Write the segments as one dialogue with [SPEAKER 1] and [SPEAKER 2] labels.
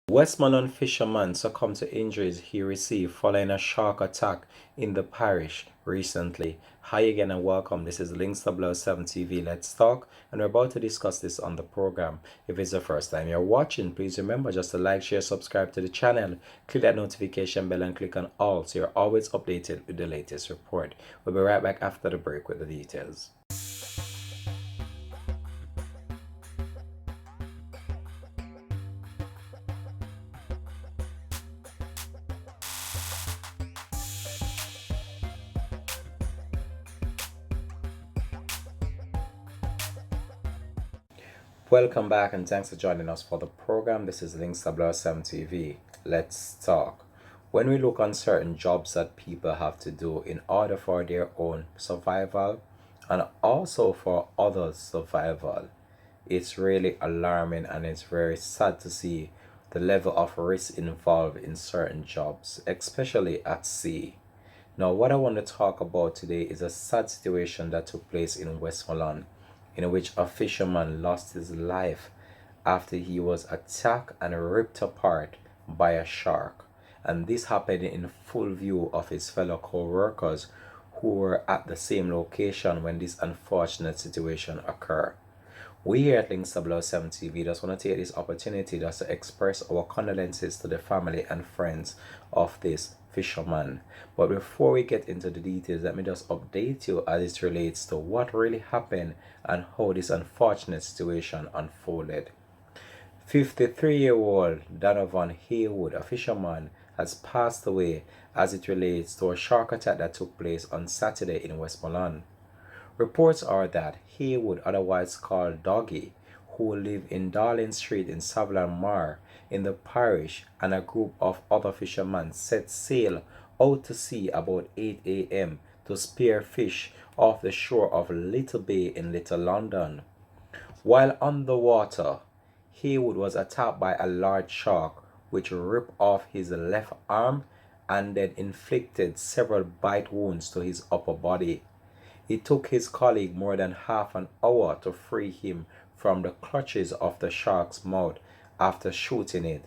[SPEAKER 1] Westmoreland fisherman succumbed to injuries he received following a shark attack in the parish recently. Hi again and welcome. This is Links 007 TV. Let's talk, and we're about to discuss this on the program. If it's the first time you're watching, please remember just to like, share, subscribe to the channel, click that notification bell and click on all so you're always updated with the latest report. We'll be right back after the break with the details. Welcome back and thanks for joining us for the program. This is Links 007 TV. Let's talk. When we look on certain jobs that people have to do in order for their own survival and also for others' survival, it's really alarming and it's very sad to see the level of risk involved in certain jobs, especially at sea. Now, what I want to talk about today is a sad situation that took place in Westmoreland, in which a fisherman lost his life after he was attacked and ripped apart by a shark. And this happened in full view of his fellow co-workers who were at the same location when this unfortunate situation occurred. We here at Links 007 TV just want to take this opportunity just to express our condolences to the family and friends of this fisherman. But before we get into the details, let me just update you as it relates to what really happened and how this unfortunate situation unfolded. 53-year-old Donovan Haywood, a fisherman, has passed away as it relates to a shark attack that took place on Saturday in Westmoreland. Reports are that Haywood, otherwise called Doggy, who lived in Darling Street in Savlan Mar in the parish, and a group of other fishermen set sail out to sea about 8 a.m. to spear fish off the shore of Little Bay in Little London. While on the water, Haywood was attacked by a large shark which ripped off his left arm and then inflicted several bite wounds to his upper body. It took his colleague more than half an hour to free him from the clutches of the shark's mouth after shooting it.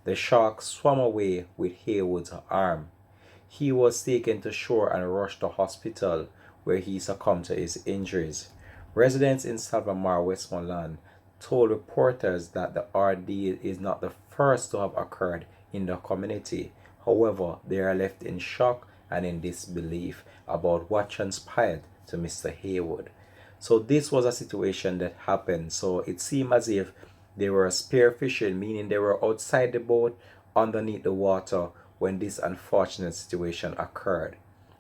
[SPEAKER 1] The shark swam away with Haywood's arm. He was taken to shore and rushed to hospital, where he succumbed to his injuries. Residents in Salvamar, Westmoreland, told reporters that the ordeal is not the first to have occurred in the community. However, they are left in shock and in disbelief about what transpired to Mr. Haywood. So this was a situation that happened. So it seemed as if they were spearfishing, meaning they were outside the boat underneath the water when this unfortunate situation occurred.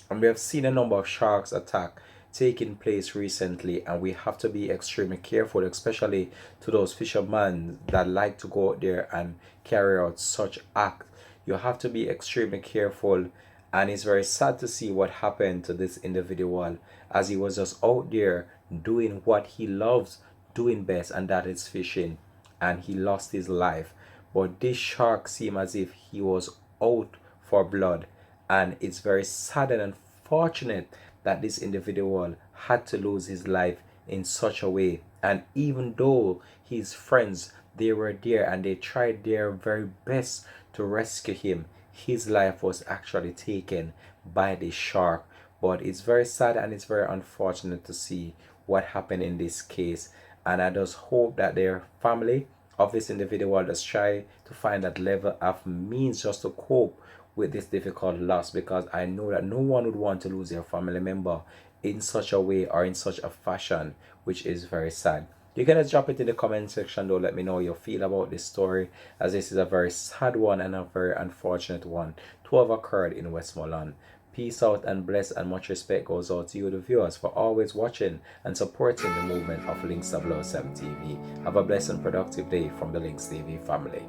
[SPEAKER 1] And we have seen a number of sharks attack taking place recently, and we have to be extremely careful, especially to those fishermen that like to go out there and carry out such acts. You have to be extremely careful, and it's very sad to see what happened to this individual as he was just out there doing what he loves doing best, and that is fishing, and he lost his life. But this shark seemed as if he was out for blood, and it's very sad and unfortunate that this individual had to lose his life in such a way. And even though his friends, they were there and they tried their very best to rescue him, his life was actually taken by the shark. But it's very sad and it's very unfortunate to see what happened in this case. And I just hope that their family of this individual just try to find that level of means just to cope with this difficult loss, because I know that no one would want to lose their family member in such a way or in such a fashion, which is very sad. You can just drop it in the comment section though. Let me know how you feel about this story, as this is a very sad one and a very unfortunate one to have occurred in Westmoreland. Peace out and bless, and much respect goes out to you, the viewers, for always watching and supporting the movement of Links 007 TV. Have a blessed and productive day from the Links TV family.